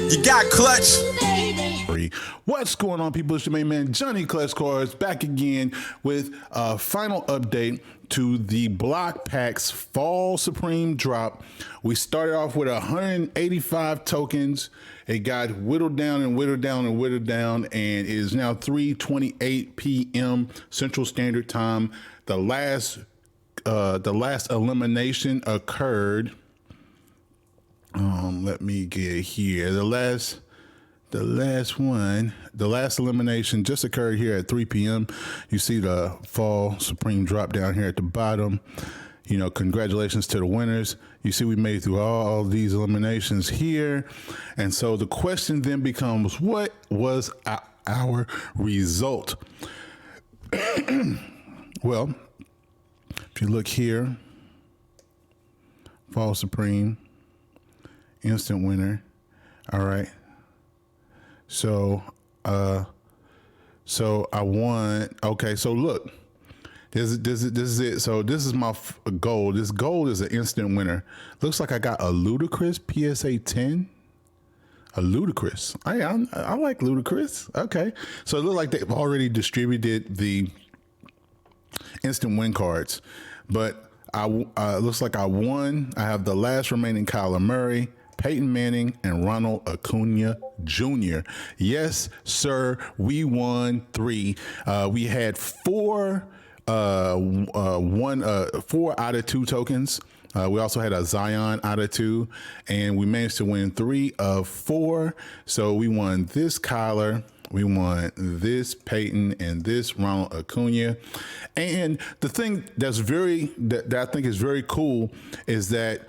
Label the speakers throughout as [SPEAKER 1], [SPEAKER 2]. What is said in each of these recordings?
[SPEAKER 1] You got clutch.
[SPEAKER 2] What's going on, people? It's your main man, Johnny Clutch Cards, back again with a final update to the BlokPax Fall Supreme drop. We started off with 185 tokens. It got whittled down and whittled down and whittled down, and it is now 3:28 p.m. Central Standard Time. The last elimination occurred. Let me get here. The last elimination just occurred here at 3 p.m. You see the Fall Supreme drop down here at the bottom. You know, congratulations to the winners. You see we made it through all these eliminations here. And so the question then becomes, what was our result? Well, if you look here, Fall Supreme, instant winner. All right. So I won. Okay, so look, this is it. So this is my gold. This gold is an instant winner. Looks like I got a Ludicrous PSA 10. A Ludicrous. I like Ludicrous. Okay, so it looks like they've already distributed the instant win cards, but looks like I won. I have the last remaining Kyler Murray, Peyton Manning, and Ronald Acuna Jr. Yes, sir, we won 3. We had 4 out of 2 tokens. We also had a Zion out of 2, and we managed to win 3 of 4. So we won this Kyler, we won this Peyton, and this Ronald Acuna. And the thing that I think is very cool is that,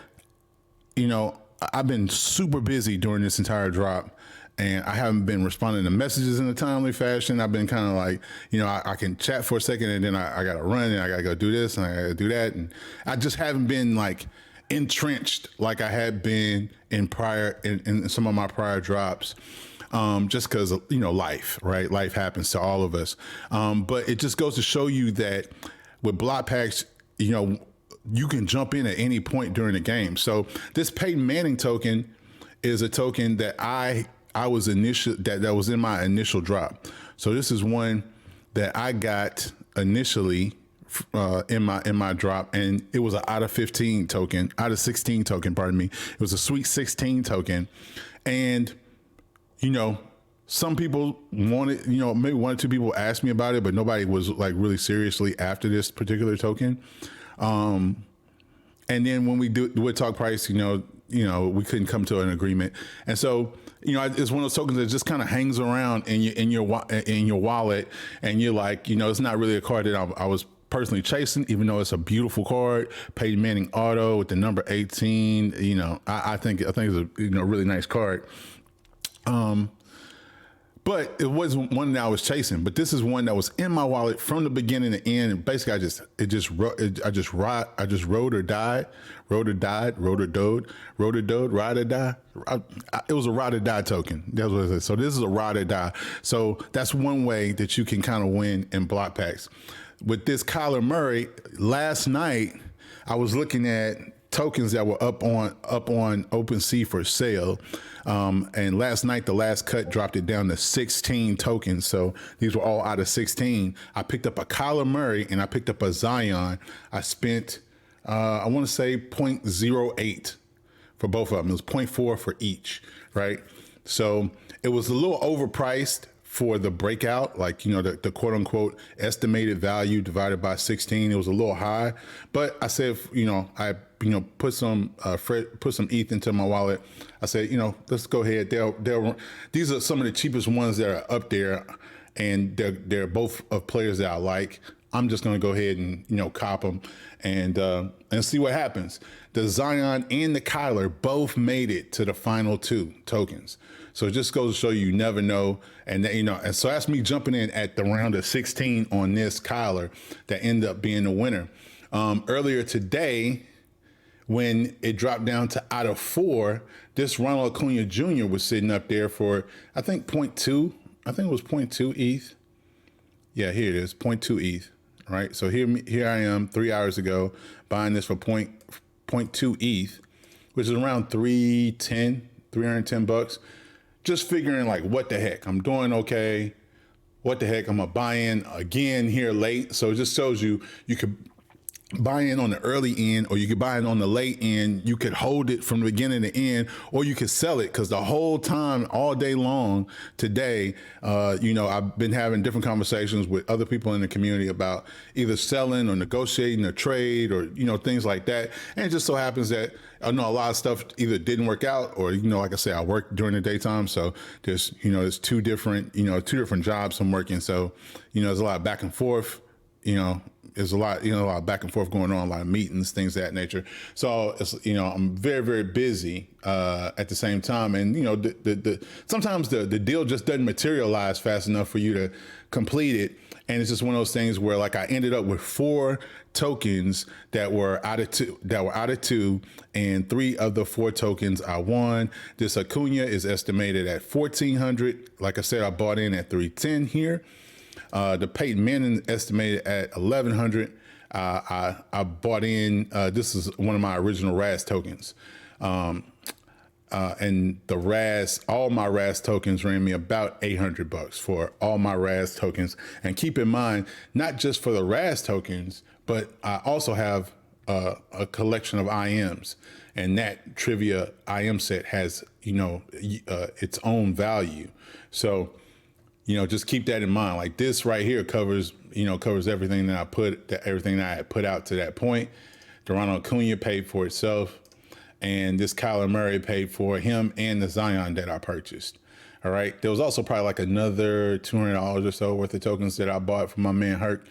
[SPEAKER 2] you know, I've been super busy during this entire drop, and I haven't been responding to messages in a timely fashion. I've been kind of like, you know, I can chat for a second, and then I got to run, and I got to go do this, and I got to do that. And I just haven't been like entrenched like I had been in some of my prior drops. Just because, you know, life, right? Life happens to all of us. But it just goes to show you that with BlokPax, you know, you can jump in at any point during the game. So this Peyton Manning token is a token that that was in my initial drop. So this is one that I got initially in my drop, and it was an out of 16 token, pardon me. It was a sweet 16 token. And, you know, some people wanted, you know, maybe 1 or 2 people asked me about it, but nobody was like really seriously after this particular token. And then when we would talk price, you know, we couldn't come to an agreement. And so, you know, it's one of those tokens that just kind of hangs around in your wallet, and you're like, you know, it's not really a card that I was personally chasing, even though it's a beautiful card, Peyton Manning auto with the number 18. You know, I think it's a, you know, really nice card. But it wasn't one that I was chasing. But this is one that was in my wallet from the beginning to end. And basically, I just rode or died, rode or dode, ride or die. It was a ride or die token. That's what it is. So this is a ride or die. So that's one way that you can kind of win in BlokPax. With this Kyler Murray, last night I was looking at tokens that were up on OpenSea for sale. And last night, the last cut dropped it down to 16 tokens. So these were all out of 16. I picked up a Kyler Murray and I picked up a Zion. I spent, I want to say 0.08 for both of them. It was 0.4 for each, right? So it was a little overpriced for the breakout, like, you know, the quote unquote estimated value divided by 16. It was a little high, but I said, you know, I put some ETH into my wallet. I said, you know, let's go ahead. These are some of the cheapest ones that are up there, and they're both of players that I like. I'm just going to go ahead and, you know, cop them and see what happens. The Zion and the Kyler both made it to the final 2 tokens. So it just goes to show you never know. And that, you know, and so that's me jumping in at the round of 16 on this Kyler that ended up being the winner. Earlier today, when it dropped down to out of 4, this Ronald Acuna Jr. was sitting up there for, I think, 0.2. I think it was 0.2 ETH. Yeah, here it is, 0.2 ETH, right? So here I am 3 hours ago buying this for 0.2 ETH, which is around $310 bucks. just figuring like, what the heck, I'm doing okay. What the heck, I'm gonna buy in again here late. So it just shows you could buy in on the early end, or you could buy in on the late end. You could hold it from the beginning to end, or you could sell it, because the whole time, all day long today, I've been having different conversations with other people in the community about either selling or negotiating a trade, or things like that. And it just so happens that I know a lot of stuff either didn't work out, or like I said, I work during the daytime, so there's two different jobs I'm working, so there's a lot of back and forth. There's a lot of back and forth going on, a lot of meetings, things of that nature. So it's, I'm very, very busy at the same time. And, sometimes the deal just doesn't materialize fast enough for you to complete it. And it's just one of those things where, like, I ended up with 4 tokens that were out of two, and 3 of the 4 tokens I won. This Acuna is estimated at 1,400. Like I said, I bought in at 310 here. The Peyton Manning estimated at 1,100. I bought in, this is one of my original razz tokens. And the razz, all my razz tokens ran me about $800 for all my razz tokens. And keep in mind, not just for the razz tokens, but I also have a collection of IMs, and that trivia IM set has, its own value. So, just keep that in mind. Like, this right here covers everything that I had put out to that point. Ronald Acuna paid for itself, and this Kyler Murray paid for him and the Zion that I purchased. All right. There was also probably like another $200 or so worth of tokens that I bought from my man Herc.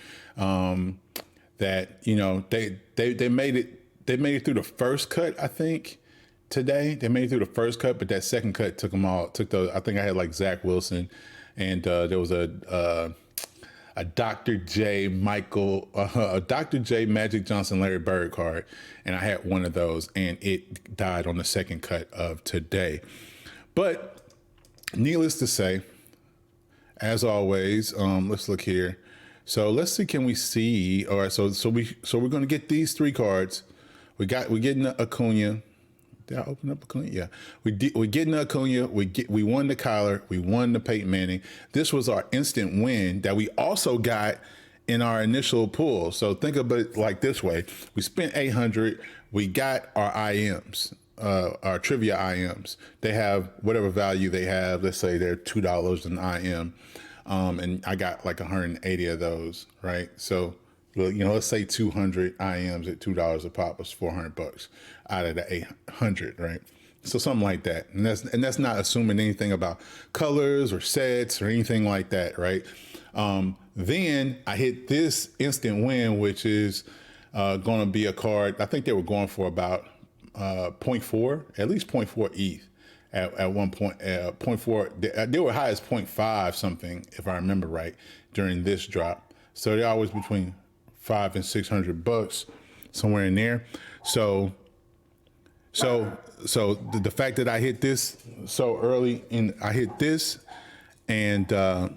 [SPEAKER 2] That they made it through the first cut, I think. Today they made it through the first cut, but that second cut took them all. I think I had like Zach Wilson. And there was a Dr. J Magic Johnson Larry Bird card, and I had one of those, and it died on the second cut of today. But needless to say, as always, let's look here. So let's see, can we see? All right, so we're gonna get these 3 cards. We're getting the Acuna. Did I open up Acuna? Yeah, we're getting the Acuna. We won the Kyler. We won the Peyton Manning. This was our instant win that we also got in our initial pool. So think of it like this way: we spent $800. We got our IMs, our trivia IMs. They have whatever value they have. Let's say they're $2 an IM, and I got like 180 of those. Right, so. Let's say 200 IMs at $2 a pop was $400 out of the 800, right? So something like that, and that's not assuming anything about colors or sets or anything like that, right? Then I hit this instant win, which is going to be a card. I think they were going for about 0.4, at least 0.4 ETH at one point. 0.4, they were high as 0.5 something, if I remember right, during this drop. So they're always between $500 and $600, somewhere in there. So the fact that I hit this so early, and I hit this, and I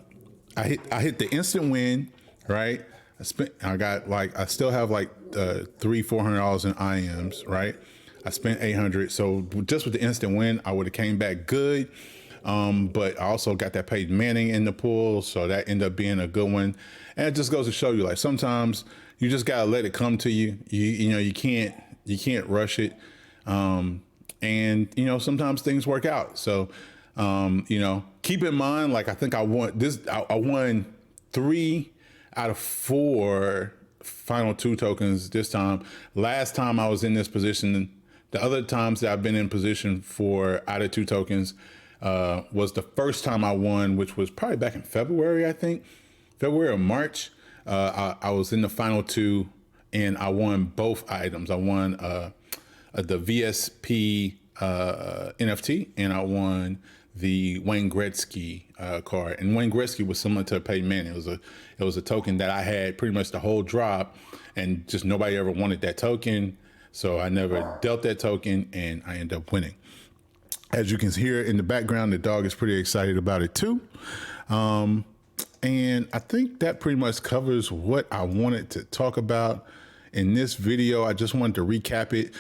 [SPEAKER 2] hit the instant win, right? I still have like $300-400 in IMs, right? I spent $800, so just with the instant win, I would have came back good. But I also got that Peyton Manning in the pool, so that ended up being a good one. And it just goes to show you, like, sometimes you just gotta let it come to you. You can't rush it. And sometimes things work out. So keep in mind, like, I think I won 3 out of 4 final 2 tokens this time. Last time I was in this position, the other times that I've been in position for out of 2 tokens was the first time I won, which was probably back in February, I think. February or March. I was in the final 2, and I won both items. I won the VSP NFT, and I won the Wayne Gretzky card. And Wayne Gretzky was similar to Peyton Manning. It was a token that I had pretty much the whole drop, and just nobody ever wanted that token. So I never dealt that token, and I ended up winning. As you can hear in the background, the dog is pretty excited about it too. And I think that pretty much covers what I wanted to talk about in this video. I just wanted to recap it.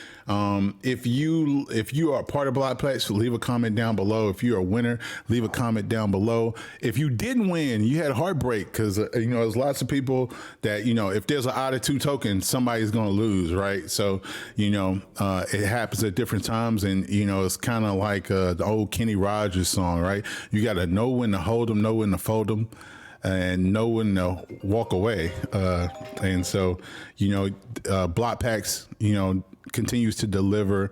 [SPEAKER 2] If you are a part of BlokPax, leave a comment down below. If you're a winner, leave a comment down below. If you didn't win, you had heartbreak, because there's lots of people that if there's an out of 2 tokens, somebody's going to lose, right? So it happens at different times, and it's kind of like the old Kenny Rogers song, right? You got to know when to hold them, know when to fold them, and know when to walk away. And so BlokPax continues to deliver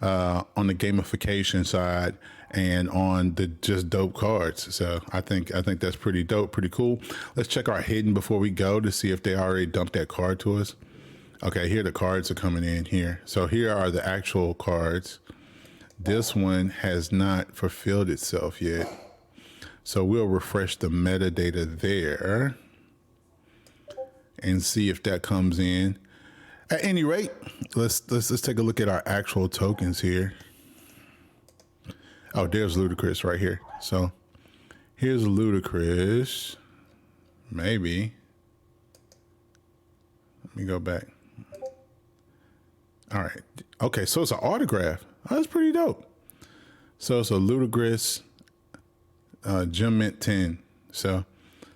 [SPEAKER 2] on the gamification side and on the just dope cards. So I think that's pretty dope, pretty cool. Let's check our hidden before we go to see if they already dumped that card to us. Okay, here the cards are coming in here. So here are the actual cards. This one has not fulfilled itself yet. So we'll refresh the metadata there and see if that comes in. At any rate, let's take a look at our actual tokens here. Oh, there's Ludacris right here. So here's Ludacris. Maybe. Let me go back. All right. Okay, so it's an autograph. Oh, that's pretty dope. So it's a Ludacris Gem Mint 10. So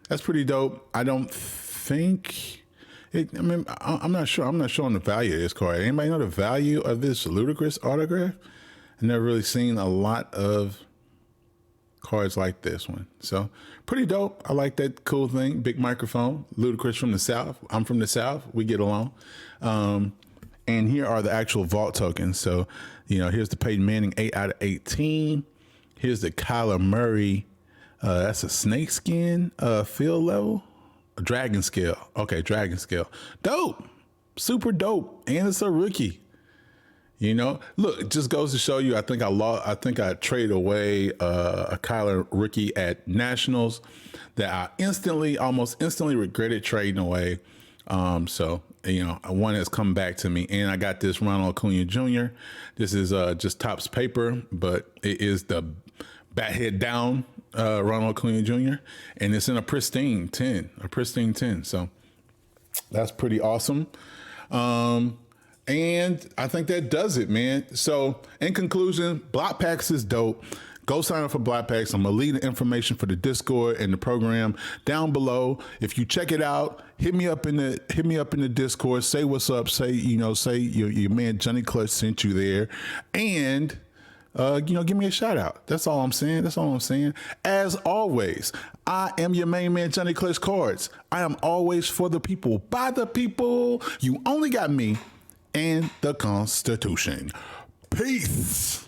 [SPEAKER 2] that's pretty dope. I don't think it, I'm not sure. I'm not showing the value of this card. Anybody know the value of this Ludacris autograph? I've never really seen a lot of cards like this one. So pretty dope. I like that cool thing. Big microphone. Ludacris from the South. I'm from the South. We get along. And here are the actual vault tokens. So, here's the Peyton Manning 8 out of 18. Here's the Kyler Murray. That's a snake skin field level. A dragon scale. Okay, dragon scale. Dope. Super dope. And it's a rookie. Look, it just goes to show you, I think I traded away a Kyler rookie at Nationals that I almost instantly regretted trading away. So, one has come back to me, and I got this Ronald Acuna Jr. This is just Topps paper, but it is the bat head down Ronald Acuna Jr. and it's in a pristine 10. So that's pretty awesome. And I think that does it, man. So in conclusion, BlokPax is dope. Go sign up for BlokPax. I'm gonna leave the information for the Discord and the program down below. If you check it out, hit me up in the Discord. Say what's up. Say your man Johnny Clutch sent you there, and give me a shout out. That's all I'm saying. As always, I am your main man Johnny Clutch Cards. I am always for the people, by the people. You only got me and the Constitution. Peace.